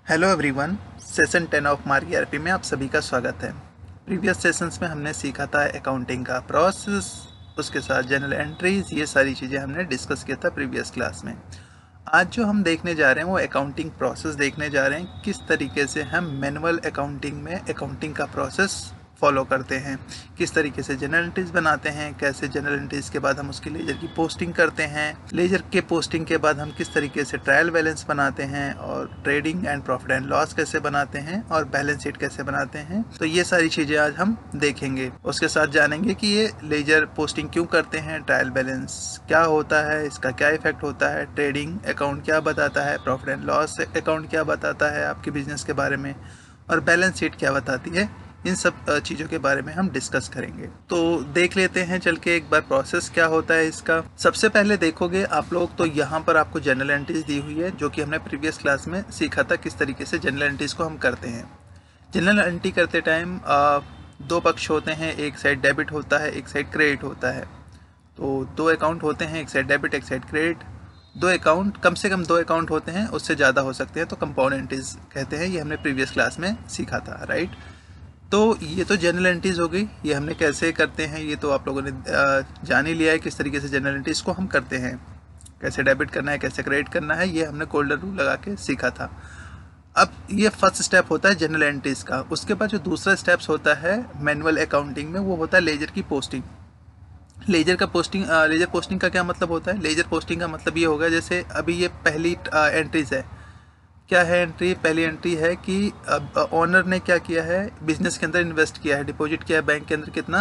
Hello everyone, session 10 of mark ERP में आप सभी का स्वागत है। प्रीवियस सेशंस में हमने सीखा था अकाउंटिंग का प्रोसेस, उसके साथ जनरल एंट्रीज, ये सारी चीज़ें हमने डिस्कस किया था प्रीवियस क्लास में। आज जो हम देखने जा रहे हैं वो अकाउंटिंग प्रोसेस देखने जा रहे हैं, किस तरीके से हम मैनुअल अकाउंटिंग में अकाउंटिंग का प्रोसेस फॉलो करते हैं, किस तरीके से जनरल एंट्रीज बनाते हैं, कैसे जनरल एंट्रीज के बाद हम उसके लेजर की पोस्टिंग करते हैं, लेजर के पोस्टिंग के बाद हम किस तरीके से ट्रायल बैलेंस बनाते हैं और trading and profit and loss कैसे बनाते हैं और बैलेंस शीट कैसे बनाते हैं। तो ये सारी चीज़ें आज हम देखेंगे। उसके साथ जानेंगे कि ये लेजर पोस्टिंग क्यों करते हैं, ट्रायल बैलेंस क्या होता है, इसका क्या इफेक्ट होता है, ट्रेडिंग अकाउंट क्या बताता है, प्रॉफिट एंड लॉस अकाउंट क्या बताता है आपके बिजनेस के बारे में, और बैलेंस शीट क्या बताती है। इन सब चीज़ों के बारे में हम डिस्कस करेंगे। तो देख लेते हैं चल के एक बार प्रोसेस क्या होता है इसका। सबसे पहले देखोगे आप लोग तो यहाँ पर आपको जनरल एंट्रीज दी हुई है, जो कि हमने प्रीवियस क्लास में सीखा था किस तरीके से जनरल एंट्रीज को हम करते हैं। जनरल एंट्री करते टाइम दो पक्ष होते हैं, एक साइड डेबिट होता है, एक साइड क्रेडिट होता है। तो दो अकाउंट होते हैं, एक साइड डेबिट एक साइड क्रेडिट। दो अकाउंट, कम से कम दो अकाउंट होते हैं, उससे ज़्यादा हो सकते हैं तो कंपाउंड एंट्रीज कहते हैं। ये हमने प्रीवियस क्लास में सीखा था, राइट। तो ये तो जनरल एंट्रीज हो गई, ये हमने कैसे करते हैं ये तो आप लोगों ने जान ही लिया है, किस तरीके से जनरल एंट्रीज को हम करते हैं, कैसे डेबिट करना है, कैसे क्रेडिट करना है, ये हमने गोल्डन रूल लगा के सीखा था। अब ये फर्स्ट स्टेप होता है जनरल एंट्रीज का। उसके बाद जो दूसरा स्टेप्स होता है मैनुअल अकाउंटिंग में, वो होता है लेजर की पोस्टिंग। लेजर पोस्टिंग का क्या मतलब होता है? लेजर पोस्टिंग का मतलब ये होगा, जैसे अभी ये पहली एंट्रीज है। क्या है एंट्री? पहली एंट्री है कि ओनर ने क्या किया है, बिजनेस के अंदर इन्वेस्ट किया है, डिपॉजिट किया है बैंक के अंदर, कितना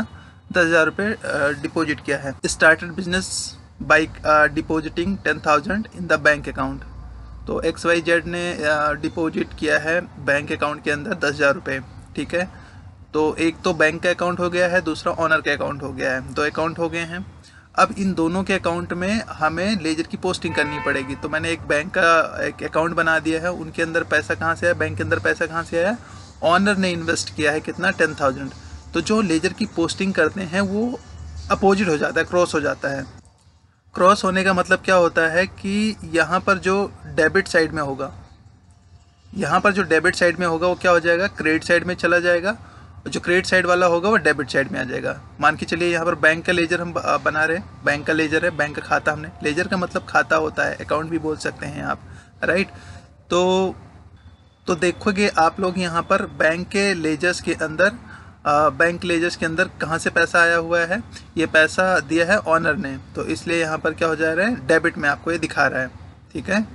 10,000 रुपये डिपॉजिट किया है। Started business by depositing 10,000 in the bank account. तो XYZ ने डिपॉजिट किया है बैंक अकाउंट के अंदर 10,000 रुपये, ठीक है। तो एक तो बैंक का अकाउंट हो गया है, दूसरा ओनर का अकाउंट हो गया है, दो अकाउंट हो गए हैं। अब इन दोनों के अकाउंट में हमें लेजर की पोस्टिंग करनी पड़ेगी। तो मैंने एक बैंक का एक अकाउंट बना दिया है, उनके अंदर पैसा कहाँ से आया, बैंक के अंदर पैसा कहाँ से आया, ऑनर ने इन्वेस्ट किया है, कितना 10,000। तो जो लेजर की पोस्टिंग करते हैं वो अपोजिट हो जाता है, क्रॉस हो जाता है। क्रॉस होने का मतलब क्या होता है कि यहाँ पर जो डेबिट साइड में होगा, यहाँ पर जो डेबिट साइड में होगा वो क्या हो जाएगा, क्रेडिट साइड में चला जाएगा। जो क्रेडिट साइड वाला होगा वो डेबिट साइड में आ जाएगा। मान के चलिए यहाँ पर बैंक का लेजर हम बना रहे हैं, बैंक का लेजर है, बैंक का खाता हमने, लेजर का मतलब खाता होता है, अकाउंट भी बोल सकते हैं आप, राइट। तो देखोगे आप लोग यहाँ पर बैंक के लेजर्स के अंदर, बैंक लेजर्स के अंदर कहाँ से पैसा आया हुआ है, ये पैसा दिया है ऑनर ने, तो इसलिए यहाँ पर क्या हो जा रहा है, डेबिट में आपको ये दिखा रहा है, ठीक है।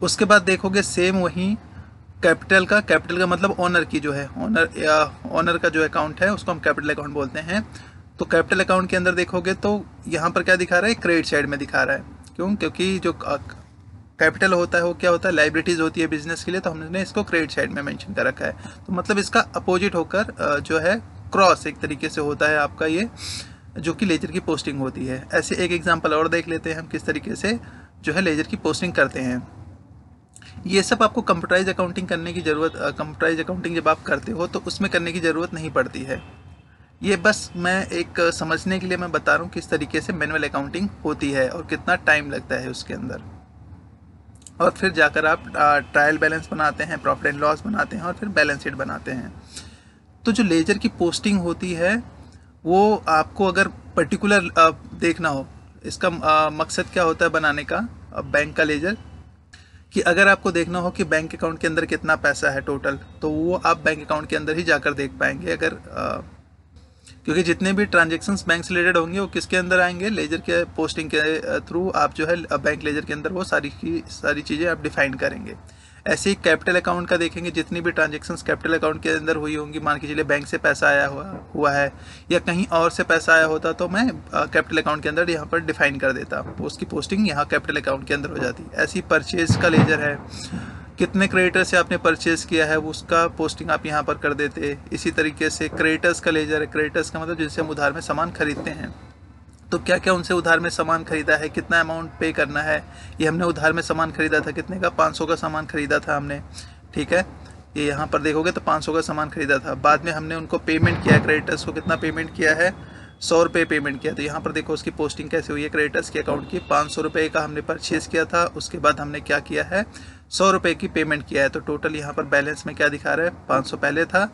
उसके बाद देखोगे सेम वही कैपिटल का मतलब ओनर की जो है, ओनर का जो अकाउंट है उसको हम कैपिटल अकाउंट बोलते हैं। तो कैपिटल अकाउंट के अंदर देखोगे तो यहाँ पर क्या दिखा रहा है, क्रेडिट साइड में दिखा रहा है। क्यों? क्योंकि जो कैपिटल होता है वो क्या होता है, लाइबिलिटीज होती है बिजनेस के लिए, तो हमने इसको क्रेडिट साइड में मेंशन कर रखा है। तो मतलब इसका अपोजिट होकर जो है क्रॉस एक तरीके से होता है आपका ये, जो कि लेजर की पोस्टिंग होती है। ऐसे एक एग्जाम्पल और देख लेते हैं हम किस तरीके से जो है लेजर की पोस्टिंग करते हैं। ये सब आपको कंप्यूटराइज अकाउंटिंग करने की ज़रूरत, कंप्यूटराइज अकाउंटिंग जब आप करते हो तो उसमें करने की ज़रूरत नहीं पड़ती है। ये बस मैं एक समझने के लिए मैं बता रहा हूँ किस तरीके से मैनुअल अकाउंटिंग होती है और कितना टाइम लगता है उसके अंदर। और फिर जाकर आप ट्रायल बैलेंस बनाते हैं, प्रॉफिट एंड लॉस बनाते हैं और फिर बैलेंस शीट बनाते हैं। तो जो लेजर की पोस्टिंग होती है वो आपको अगर पर्टिकुलर देखना हो, इसका मकसद क्या होता है बनाने का बैंक का लेजर, कि अगर आपको देखना हो कि बैंक अकाउंट के अंदर कितना पैसा है टोटल, तो वो आप बैंक अकाउंट के अंदर ही जाकर देख पाएंगे। अगर क्योंकि जितने भी ट्रांजेक्शन्स बैंक से रिलेटेड होंगे वो किसके अंदर आएंगे, लेजर के पोस्टिंग के थ्रू आप जो है बैंक लेजर के अंदर वो सारी की सारी चीज़ें आप डिफाइन करेंगे। ऐसे ही कैपिटल अकाउंट का देखेंगे, जितनी भी ट्रांजेक्शन्स कैपिटल अकाउंट के अंदर हुई होंगी, मान के चलिए बैंक से पैसा आया हुआ है या कहीं और से पैसा आया होता, तो मैं कैपिटल अकाउंट के अंदर यहाँ पर डिफाइन कर देता, उसकी पोस्टिंग यहाँ कैपिटल अकाउंट के अंदर हो जाती। ऐसी परचेज का लेजर है, कितने क्रेडिटर से आपने परचेज किया है उसका पोस्टिंग आप यहाँ पर कर देते। इसी तरीके से क्रेडिटर्स का लेजर है, क्रेडिटर्स का मतलब जिनसे हम उधार में सामान खरीदते हैं, तो क्या क्या उनसे उधार में सामान खरीदा है, कितना अमाउंट पे करना है। ये हमने उधार में सामान खरीदा था, कितने का, 500 का सामान खरीदा था हमने, ठीक है। ये यहाँ पर देखोगे तो 500 का सामान खरीदा था, बाद में हमने उनको पेमेंट किया है, क्रेडिटर्स को कितना पेमेंट किया है, 100 रुपये पेमेंट किया। तो यहाँ पर देखो उसकी पोस्टिंग कैसे हुई है क्रेडिटर्स के अकाउंट की। 500 रुपये का हमने परचेज़ किया था, उसके बाद हमने क्या किया है 100 रुपये की पेमेंट किया है। तो टोटल यहाँ पर बैलेंस में क्या दिखा रहा है 500 पहले था,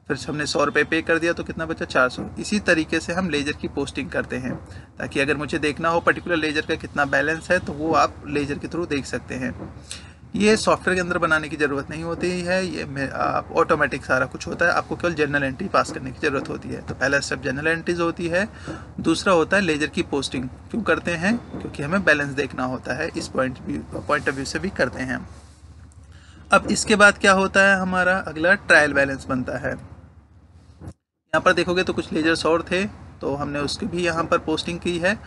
फिर हमने 100 रुपये पे कर दिया तो कितना बचा 400। इसी तरीके से हम लेजर की पोस्टिंग करते हैं, ताकि अगर मुझे देखना हो पर्टिकुलर लेजर का कितना बैलेंस है तो वो आप लेजर के थ्रू देख सकते हैं। ये सॉफ्टवेयर के अंदर बनाने की ज़रूरत नहीं होती है, ये ऑटोमेटिक सारा कुछ होता है। आपको केवल जनरल एंट्री पास करने की ज़रूरत होती है। तो पहला स्टेप जनरल एंट्रीज होती है, दूसरा होता है लेजर की पोस्टिंग। क्यों करते हैं? क्योंकि हमें बैलेंस देखना होता है, इस पॉइंट ऑफ व्यू से भी करते हैं। अब इसके बाद क्या होता है, हमारा अगला ट्रायल बैलेंस बनता है। यहाँ पर देखोगे तो कुछ लेजर्स और थे, तो हमने उसकी भी यहाँ पर पोस्टिंग की है।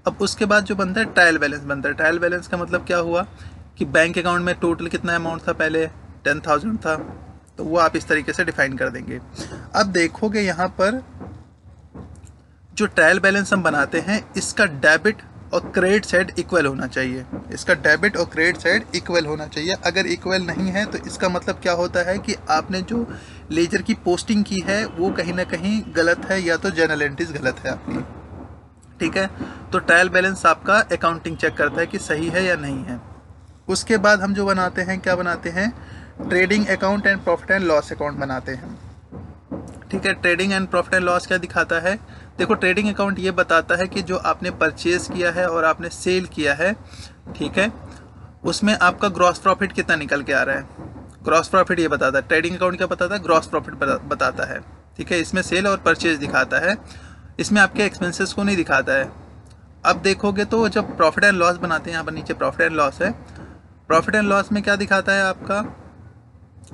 अब उसके बाद जो बनता है ट्रायल बैलेंस बनता है। ट्रायल बैलेंस का मतलब क्या हुआ कि बैंक अकाउंट में टोटल कितना अमाउंट था, पहले 10,000 था, तो वो आप इस तरीके से डिफाइन कर देंगे। अब देखोगे यहाँ पर जो ट्रायल बैलेंस हम बनाते हैं, इसका डेबिट और क्रेडिट साइड इक्वल होना चाहिए। इसका डेबिट और क्रेडिट साइड इक्वल होना चाहिए। अगर इक्वल नहीं है तो इसका मतलब क्या होता है कि आपने जो लेजर की पोस्टिंग की है वो कहीं ना कहीं गलत है, या तो जर्नल एंट्रीज गलत है आपकी। ठीक है, तो ट्रायल बैलेंस आपका अकाउंटिंग चेक करता है कि सही है या नहीं है। उसके बाद हम जो बनाते हैं, क्या बनाते हैं, trading account and profit and loss account बनाते हैं। ठीक है, trading and profit and loss क्या दिखाता है? देखो, ट्रेडिंग अकाउंट ये बताता है कि जो आपने परचेज किया है और आपने सेल किया है, ठीक है, उसमें आपका ग्रॉस प्रॉफिट कितना निकल के आ रहा है। ग्रॉस प्रॉफिट ये बताता है। ट्रेडिंग अकाउंट क्या बताता है? ग्रॉस प्रॉफिट बताता है। ठीक है, इसमें सेल और परचेज दिखाता है, इसमें आपके एक्सपेंसेस को नहीं दिखाता है। अब देखोगे तो जब प्रॉफिट एंड लॉस बनाते हैं, यहाँ पर नीचे प्रॉफिट एंड लॉस है। प्रॉफिट एंड लॉस में क्या दिखाता है आपका?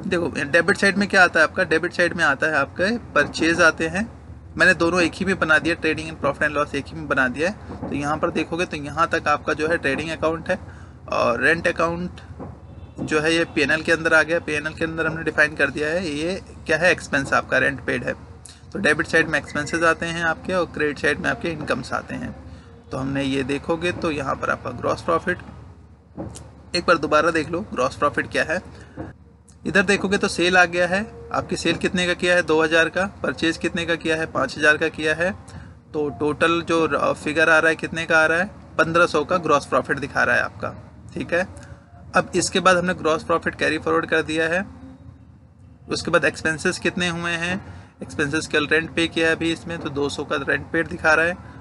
देखो, डेबिट साइड में क्या आता है आपका? डेबिट साइड में आता है आपके परचेज आते हैं। मैंने दोनों एक ही में बना दिया, trading and profit and loss एक ही में बना दिया है। तो यहाँ पर देखोगे तो यहाँ तक आपका जो है ट्रेडिंग अकाउंट है, और रेंट अकाउंट जो है ये पीएनएल के अंदर आ गया। पीएनएल के अंदर हमने डिफाइन कर दिया है ये क्या है, एक्सपेंस आपका रेंट पेड है। तो डेबिट साइड में एक्सपेंसेस आते हैं आपके, और क्रेडिट साइड में आपके इनकम्स आते हैं। तो हमने ये देखोगे तो यहाँ पर आपका ग्रॉस प्रॉफिट, एक बार दोबारा देख लो ग्रॉस प्रॉफिट क्या है। इधर देखोगे तो सेल आ गया है, आपकी सेल कितने का किया है 2000 का, परचेज कितने का किया है 5000 का किया है। तो टोटल जो फिगर आ रहा है कितने का आ रहा है 1500 का ग्रॉस प्रॉफिट दिखा रहा है आपका। ठीक है, अब इसके बाद हमने ग्रॉस प्रॉफिट कैरी फॉरवर्ड कर दिया है। उसके बाद एक्सपेंसेस कितने हुए हैं, एक्सपेंसेस कल रेंट पे किया है अभी इसमें, तो 200 का रेंट पेड दिखा रहा है।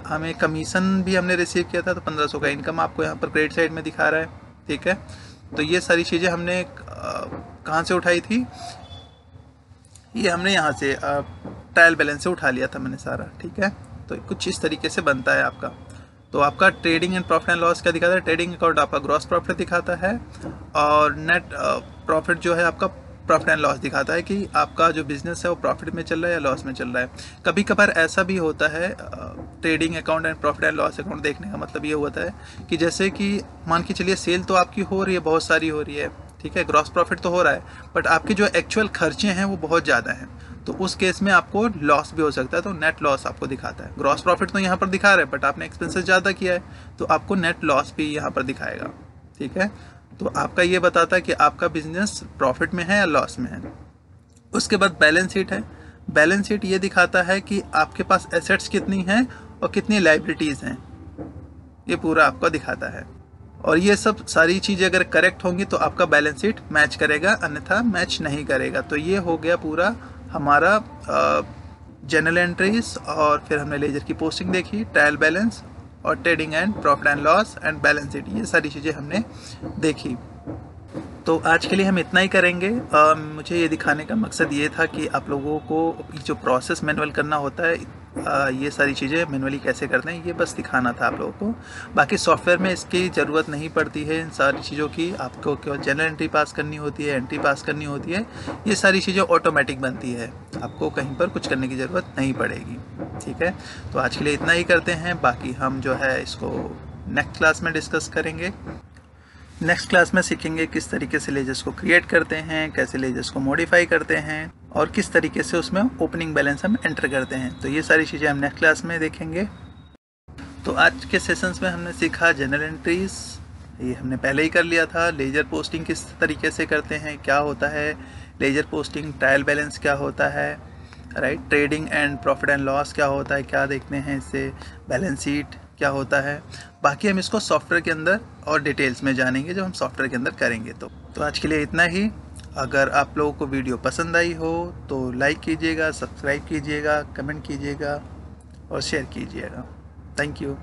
हमें कमीशन भी हमने रिसीव किया था, तो 1500 का इनकम आपको यहाँ पर क्रेडिट साइड में दिखा रहा है। ठीक है, तो ये सारी चीज़ें हमने कहाँ से उठाई थी, ये हमने यहाँ से ट्रायल बैलेंस से उठा लिया था मैंने सारा। ठीक है, तो कुछ इस तरीके से बनता है आपका। तो आपका trading and profit and loss क्या दिखाता है? ट्रेडिंग अकाउंट आपका ग्रॉस प्रॉफिट दिखाता है, और नेट प्रॉफिट जो है आपका प्रॉफिट एंड लॉस दिखाता है कि आपका जो बिजनेस है वो प्रॉफिट में चल रहा है या लॉस में चल रहा है। कभी कभार ऐसा भी होता है, trading account and profit and loss account देखने का मतलब ये होता है कि जैसे कि मान के चलिए सेल तो आपकी हो रही है, बहुत सारी हो रही है, ठीक है, ग्रॉस प्रॉफिट तो हो रहा है, बट आपके जो एक्चुअल खर्चे हैं वो बहुत ज़्यादा हैं। तो उस केस में आपको लॉस भी हो सकता है, तो नेट लॉस आपको दिखाता है। ग्रॉस प्रॉफिट तो यहाँ पर दिखा रहा है, बट आपने एक्सपेंसेस ज़्यादा किया है, तो आपको नेट लॉस भी यहाँ पर दिखाएगा। ठीक है, तो आपका ये बताता है कि आपका बिजनेस प्रॉफिट में है या लॉस में है। उसके बाद बैलेंस शीट है। बैलेंस शीट ये दिखाता है कि आपके पास एसेट्स कितनी हैं और कितनी लाइबिलिटीज़ हैं, ये पूरा आपको दिखाता है। और ये सब सारी चीज़ें अगर करेक्ट होंगी तो आपका बैलेंस शीट मैच करेगा, अन्यथा मैच नहीं करेगा। तो ये हो गया पूरा हमारा जनरल एंट्रीज, और फिर हमने लेजर की पोस्टिंग देखी, ट्रायल बैलेंस, और trading and profit and loss and balance sheet, ये सारी चीज़ें हमने देखी। तो आज के लिए हम इतना ही करेंगे। मुझे ये दिखाने का मकसद ये था कि आप लोगों को जो प्रोसेस मैनुअल करना होता है, ये सारी चीज़ें मैनुअली कैसे करते हैं, ये बस दिखाना था आप लोगों को। बाकी सॉफ्टवेयर में इसकी ज़रूरत नहीं पड़ती है इन सारी चीज़ों की। आपको केवल जनरल एंट्री पास करनी होती है, एंट्री पास करनी होती है, ये सारी चीज़ें ऑटोमेटिक बनती है, आपको कहीं पर कुछ करने की ज़रूरत नहीं पड़ेगी। ठीक है, तो आज के लिए इतना ही करते हैं, बाकी हम जो है इसको नेक्स्ट क्लास में डिस्कस करेंगे। नेक्स्ट क्लास में सीखेंगे किस तरीके से लेजर्स को क्रिएट करते हैं, कैसे लेजर्स को मॉडिफाई करते हैं, और किस तरीके से उसमें ओपनिंग बैलेंस हम एंटर करते हैं। तो ये सारी चीज़ें हम नेक्स्ट क्लास में देखेंगे। तो आज के सेशंस में हमने सीखा जनरल एंट्रीज, ये हमने पहले ही कर लिया था। लेजर पोस्टिंग किस तरीके से करते हैं, क्या होता है लेजर पोस्टिंग, ट्रायल बैलेंस क्या होता है, right. Trading and profit and loss क्या होता है, क्या देखते हैं इससे, बैलेंस शीट क्या होता है। बाकी हम इसको सॉफ्टवेयर के अंदर और डिटेल्स में जानेंगे जब हम सॉफ्टवेयर के अंदर करेंगे। तो आज के लिए इतना ही। अगर आप लोगों को वीडियो पसंद आई हो तो लाइक कीजिएगा, सब्सक्राइब कीजिएगा, कमेंट कीजिएगा और शेयर कीजिएगा। Thank you.